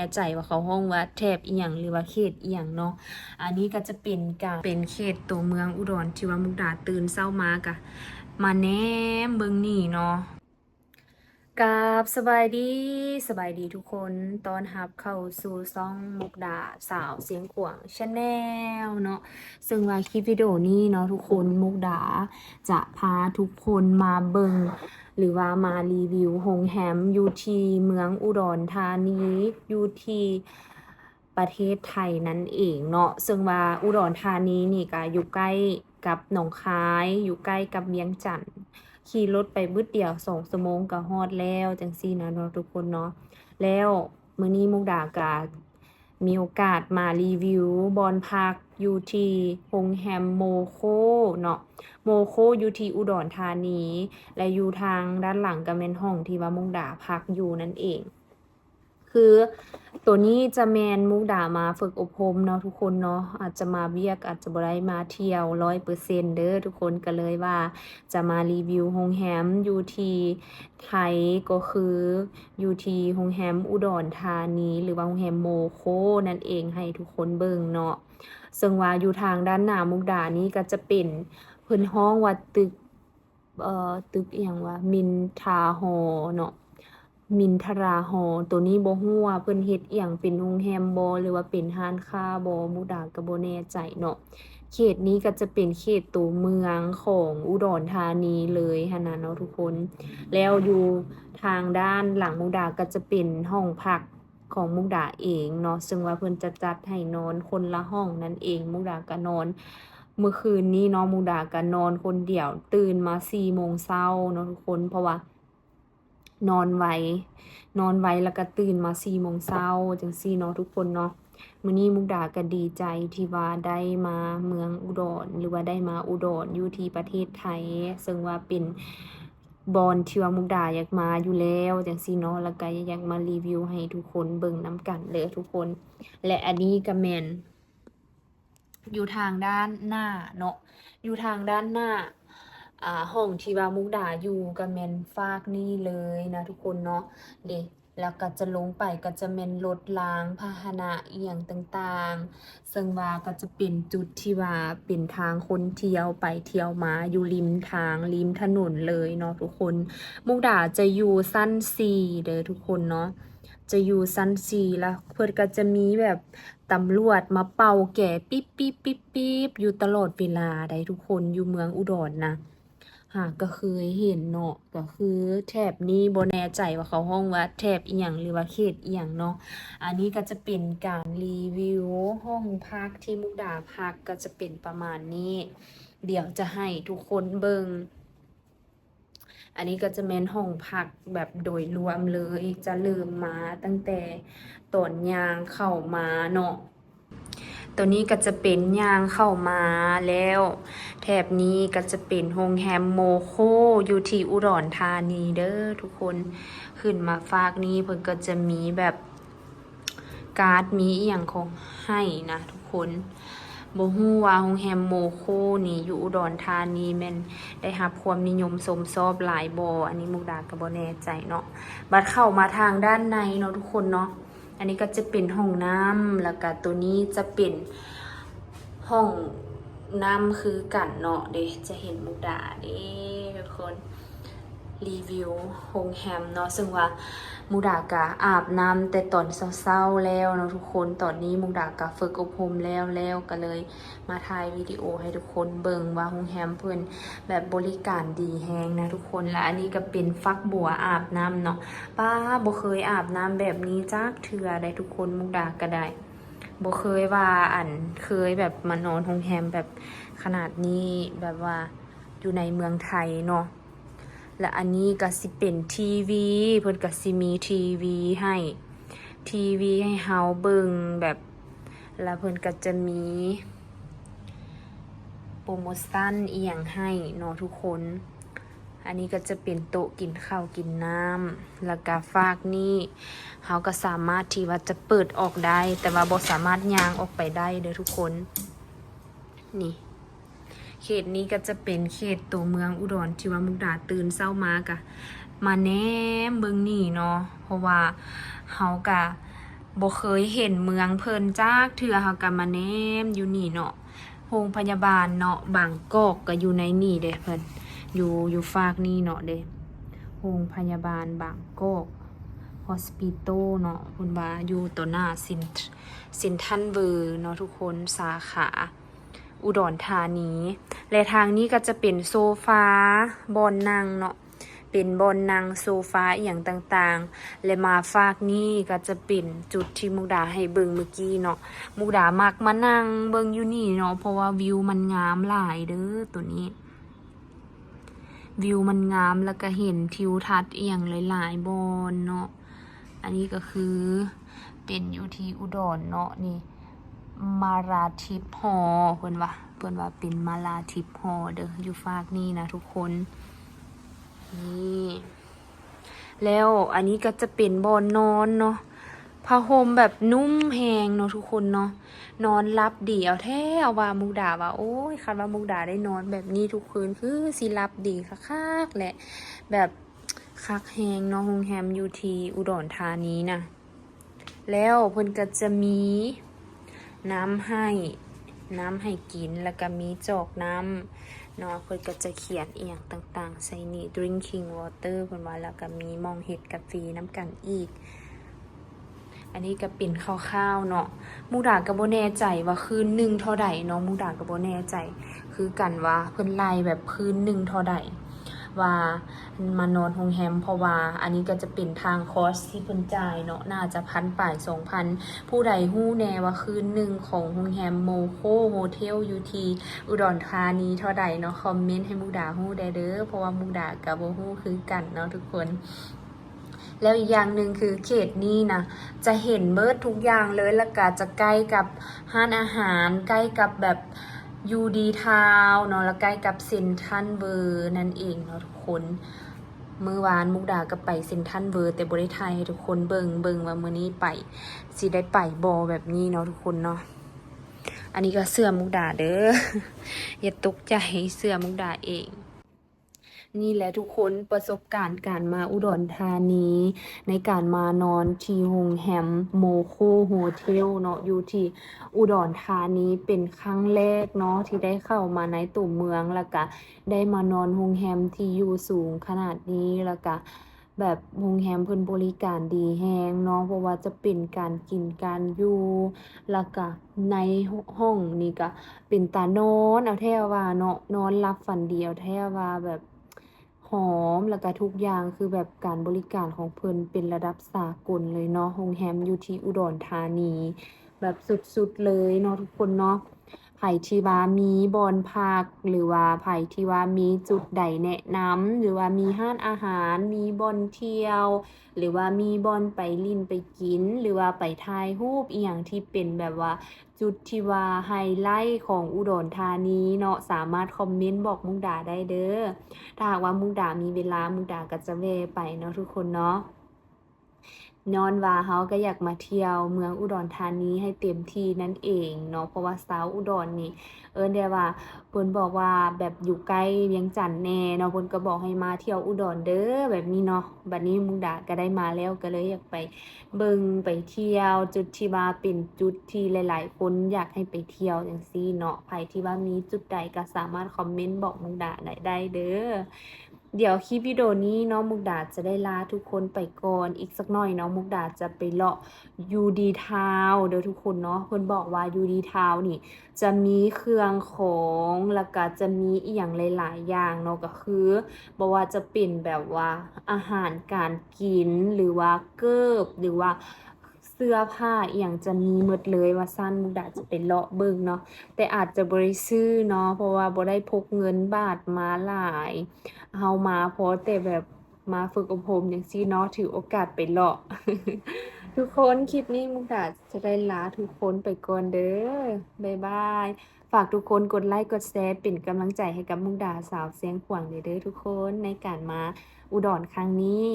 น่ใจว่าเขาห้องว่าแถบอีหยังหรือว่าเขตอีหยังเนาะอันนี้ก็จะเป็นการเป็นเขตตัวเมืองอุดรที่ว่ามุกดาตื่นเช้ามากะมาแนมเบิ่งนี่เนาะกับสบายดีทุกคนตอนรับเข้าสู่ซ่องมุกดาสาวเสียงขวางชาแนลเนาะซึ่งว่าคลิปวิดีโอนี้เนาะทุกคนมุกดาจะพาทุกคนมาเบิ่งหรือว่ามารีวิวโรงแรมอยู่ที่เมืองอุดรธานีอยู่ที่ประเทศไทยนั่นเองเนาะซึ่งว่าอุดรธานีนี่ก็อยู่ใกล้กับหนองคายอยู่ใกล้กับเวียงจันทน์ขี่รถไปบึดเดียว2 ชั่วโมงก็ฮอดแล้วจังซี่นะเนาะทุกคนเนาะแล้วมื้อนี้มุกดาก็มีโอกาสมารีวิวบอนพักอยู่ที่โรงแรมโมโคเนาะโมโคอยู่ที่อุดรธานีและอยู่ทางด้านหลังก็แม่นห้องที่ว่ามุกดาพักอยู่นั่นเองคือตัวนี้จะแมนมุกดามาฝึกอบรมเนาะทุกคนเนาะอาจจะมาเวียกอาจจะบ่ได้มาเที่ยว 100% เด้อทุกคนก็เลยว่าจะมารีวิวโรงแรมอยู่ที่ไทยก็คืออยู่ที่โรงแรมอุดรธานีหรือว่าโรงแรมโมโคนั่นเองให้ทุกคนเบิ่งเนาะซึ่งว่าอยู่ทางด้านหน้ามุกดานี้ก็จะเป็นเพิ่นฮ้องว่าตึกอีหยังว่ามินทราฮอลล์เนาะมินทราฮอลล์ตัวนี้บ่ฮู้ว่าเพิ่นเฮ็ดอีหยังเป็นโรงแรมบ่หรือว่าเป็นร้านค้าบ่มุกดาก็บ่แน่ใจเนาะเขตนี้ก็จะเป็นเขตตัวเมืองของอุดรธานีเลยหั้นน่ะเนาะทุกคนแล้วอยู่ทางด้านหลังมุกดาก็จะเป็นห้องพักของมุกดาเองเนาะซึ่งว่าเพิ่นจะจัดให้นอนคนละห้องนั่นเองมุกดาก็นอนเมื่อคืนนี้เนาะมุกดาก็นอนคนเดียวตื่นมา4 โมงเช้าเนาะทุกคนเพราะว่านอนไวแล้วก็ตื่นมา4 โมงเช้าจังซี่เนาะทุกคนเนาะมื้อนี้มุกดาก็ดีใจที่ว่าได้มาเมืองอุดรหรือว่าได้มาอุดรอยู่ที่ประเทศไทยซึ่งว่าเป็นบอนที่ว่ามุกดาอยากมาอยู่แล้วจังซี่เนาะแล้วก็อยากมารีวิวให้ทุกคนเบิ่งนำกันเด้อทุกคนและอันนี้ก็แม่นอยู่ทางด้านหน้าเนาะอยู่ทางด้านหน้าห้องที่ว่ามุกดาอยู่ก็แม่นฝากนี่เลยนะทุกคนเนาะเด้แล้วก็จะลงไปก็จะแม่นรถรางพาหนะอีหยังต่างๆซึ่งว่าก็จะเป็นจุดที่ว่าเป็นทางคนเที่ยวไปเที่ยวมาอยู่ริมทางริมถนนเลยเนาะทุกคนมุกดาจะอยู่ชั้น4เด้อทุกคนเนาะจะอยู่ชั้น4แล้วเพิ่นก็จะมีแบบตำรวจมาเป่าแก่ปิ๊บปิ๊บปิ๊บปิ๊บอยู่ตลอดเวลาได้ทุกคนอยู่เมืองอุดรนะก็เคยเห็นเนาะก็คือแถบนี้บ่แน่ใจว่าเขาห้องว่าแถบอีหยังหรือว่าเขตอีหยังเนาะอันนี้ก็จะเป็นการรีวิวห้องพักที่มุกดาพักก็จะเป็นประมาณนี้เดี๋ยวจะให้ทุกคนเบิ่งอันนี้ก็จะแม่นห้องพักแบบโดยรวมเลยจะเริ่มมาตั้งแต่ตอนย่างเข้ามาเนาะตัวนี้ก็จะเป็นย่างเข้ามาแล้วแถบนี้ก็จะเป็นโรงแรมโมโคอยู่ที่อุดรธานีเด้อทุกคนขึ้นมาฝากนี้เพิ่นก็จะมีแบบการ์ดมีอีหยังของให้นะทุกคนบ่ฮู้ว่าโรงแรมโมโคนี่อยู่อุดรธานีแม่นได้รับความนิยมชมชอบหลายบ่อันนี้มุกดาก็บ่แน่ใจเนาะบัดเข้ามาทางด้านในเนาะทุกคนเนาะอันนี้ก็จะเป็นห้องน้ำแล้วก็ตัวนี้จะเป็นห้องน้ำคือกันเนาะเด้จะเห็นมุกดาเด้ทุกคนรีวิวโรงแรมเนาะซึ่งว่ามุกดากะอาบน้ำแต่ตอนเช้าๆแล้วเนาะทุกคนตอนนี้มุกดากะฝึกอบรมแล้วก็เลยมาถ่ายวิดีโอให้ทุกคนเบิ่งว่าโรงแรมเพิ่นแบบบริการดีแฮงนะทุกคนและอันนี้ก็เป็นฟักบัวอาบน้ำเนาะป้าบ่เคยอาบน้ำแบบนี้จักเทื่อได้ทุกคนมุกดาก็ได้บ่เคยว่าเคยแบบมานอนโรงแรมแบบขนาดนี้แบบว่าอยู่ในเมืองไทยเนาะและอันนี้ก็สิเป็นทีวีเพิ่นก็สิมีทีวีให้เฮาเบิ่งแบบแล้วเพิ่นก็จะมีโปรโมชั่นอีหยังให้เนาะทุกคนอันนี้ก็จะเป็นโต๊ะกินข้าวกินน้ำแล้วก็ฝากนี่เฮาก็สามารถที่ว่าจะเปิดออกได้แต่ว่าบ่สามารถย่างออกไปได้เด้อทุกคนนี่เขตนี้ก็จะเป็นเขตตัวเมืองอุดรที่ว่ามุกดาตื่นเช้ามากะมาแนมเบิ่งนี่เนาะเพราะว่าเฮากะ บ่เคยเห็นเมืองเพิ่นจักเทื่อเฮาก็มาแนมอยู่นี่เนาะโรงพยาบาลเนาะบางกอกก็อยู่ในนี่เด้เพิ่นอยู่ฝากนี่เนาะเด้โรงพยาบาลบางกอก Hospital เนาะเพิ่นว่าอยู่ต่อหน้าซินทันเวอร์เนาะทุกคนสาขาอุดรธานีและทางนี้ก็จะเป็นโซฟาบอนนั่งเนาะเป็นบอนนั่งโซฟาอย่างต่างๆและมาฝากนี่ก็จะเป็นจุดที่มุกดาให้เบิ่งเมื่อกี้เนาะมุกดามักมานั่งเบิ่งอยู่นี่เนาะเพราะว่าวิวมันงามหลายเด้อตัวนี้วิวมันงามแล้วก็เห็นทิวทัศน์อย่างหลายๆบอนเนาะอันนี้ก็คือเป็นอยู่ที่อุดรเนาะนี่มาราทิพย์ฮอเพิ่นว่าเป็นมาราทิพย์ฮอเด้ออยู่ฝากนี่นะทุกคนนี่แล้วอันนี้ก็จะเป็นบอนนอนเนาะผ้าห่มแบบนุ่มแหงเนาะทุกคนเนาะนอนรับดีเอาแท้เอาว่ามุกดาว่าโอ้ยคันว่ามุกดาได้นอนแบบนี้ทุกคืนคือสิรับดีคักๆแหละแบบคักแหงเนาะโรงแรมอยู่ที่อุดรธานีนะแล้วเพิ่นก็จะมีน้ำให้กินแล้วก็มีจอกน้ำเนาะเพิ่นก็จะเขียนอีหยังต่างๆใส่นี่ drinking water เพิ่นว่าแล้วก็มีมองเห็ดกาแฟน้ำกันอีกอันนี้ก็เป็นคร่าวๆเนาะมุกดาก็บ่แน่ใจว่าคืนหนึ่งเท่าใดเนาะมุกดาก็บ่แน่ใจคือกันว่าเพิ่นไล่แบบคืนหนึ่งเท่าใดว่ามานอนโรงแรมเพราะว่าอันนี้ก็จะเป็นทางคอร์สที่เพิ่นจ่ายเนาะน่าจะ1,000 ปลาย 2,000 ผู้ใดฮู้แน่ว่าคืนหนึ่งของโรงแรมโมโคโฮเทลอยู่ที่อุดรธานีเท่าใดเนาะคอมเมนต์ให้มุกดาฮู้ได้เด้อเพราะว่ามุกดาก็บ่ฮู้คือกันเนาะทุกคนแล้วอีกอย่างหนึ่งคือเขตนี้นะจะเห็นเบิดทุกอย่างเลยแล้วก็จะใกล้กับร้านอาหารใกล้กับแบบยูดีทาวเนาะแล้วใกล้กับเซ็นทรัลเวอร์นั่นเองเนาะทุกคนเมื่อวานมุกดาก็ไปเซ็นทรัลเวอร์แต่บ่ได้ถ่ายให้ทุกคนเบิ่งว่ามื้อนี้ไปสิได้ไปบ่แบบนี้เนาะทุกคนเนาะอันนี้ก็เสื้อมุกดาเด้อ อย่าตกใจเสื้อมุกดาเองนี่แหละทุกคนประสบการณ์การมาอุดรธานีในการมานอนที่โรงแรมโมโคโฮเทลเนาะอยู่ที่อุดรธานีเป็นครั้งแรกเนาะที่ได้เข้ามาในตัวเมืองแล้วก็ได้มานอนโรงแรมที่อยู่สูงขนาดนี้แล้วก็แบบโรงแรมเพิ่นบริการดีแฮงเนาะเพราะว่าจะเป็นการกินการอยู่แล้วก็ในห้องนี่ก็เป็นตานอนเอาแท้ว่าเนาะนอนหลับฝันดีเอาแท้ว่าแบบหอมแล้วก็ทุกอย่างคือแบบการบริการของเพิ่นเป็นระดับสากลเลยเนาะโรงแรมอยู่ที่อุดรธานีแบบสุดๆเลยเนาะทุกคนเนาะไผที่ว่ามีบ่อนพักหรือว่าไผที่ว่ามีจุดใดแนะนำหรือว่ามีร้านอาหารมีบ่อนเที่ยวหรือว่ามีบ่อนไปลิ้นไปกินหรือว่าไปถ่ายรูปอีหยังที่เป็นแบบว่าจุดที่ว่าไฮไลท์ของอุดรธานีเนาะสามารถคอมเมนต์บอกมุกดาได้เด้อถ้าหากว่ามุกดามีเวลามุกดาก็จะแวะไปเนาะทุกคนเนาะย้อนว่าเฮาก็อยากมาเที่ยวเมืองอุดรธานีให้เต็มที่นั่นเองเนาะเพราะว่าสาวอุดรนี่ได้ว่าเพิ่นบอกว่าแบบอยู่ใกล้เวียงจันทน์แน่เนาะเพิ่นก็บอกให้มาเที่ยวอุดรเด้อแบบนี้เนาะบัดนี้มุกดาก็ได้มาแล้วก็เลยอยากไปเบิ่งไปเที่ยวจุดที่ว่าเป็นจุดที่หลายๆคนอยากให้ไปเที่ยวจังซี่เนาะไผที่ว่ามีจุดใดก็สามารถคอมเมนต์บอกมุกดาได้เด้อ เดี๋ยวคลิปวิดีโอนี้น้องมุกดาจะได้ลาทุกคนไปก่อนอีกสักหน่อยน้องมุกดาจะไปเลาะยูดีทาวเดี๋ยวทุกคนเนาะเพิ่นบอกว่ายูดีทาวนี่จะมีเครื่องของแล้วก็จะมีอีหยังหลายๆอย่างเนาะก็คือบ่ว่าจะเป็นแบบว่าอาหารการกินหรือว่าเกิบหรือว่าเสื้อผ้าอีหยังจะมีหมดเลยว่าซั่นมุกดาจะไปเลาะเบิ่งเนาะแต่อาจจะบ่ได้ซื้อเนาะเพราะว่าบ่ได้พกเงินบาทมาหลาย เฮามาเพราะแต่แบบมาฝึกอบรมจังซี่เนาะถือโอกาสไปเลาะ ทุกคนคลิปนี้มุกดาจะได้ลาทุกคนไปก่อนเด้อบ๊ายบายฝากทุกคนกดไลค์กดแชร์เป็นกำลังใจให้กับมุกดาสาวเสียงขวางเด้อทุกคนในการมาอุดรครั้งนี้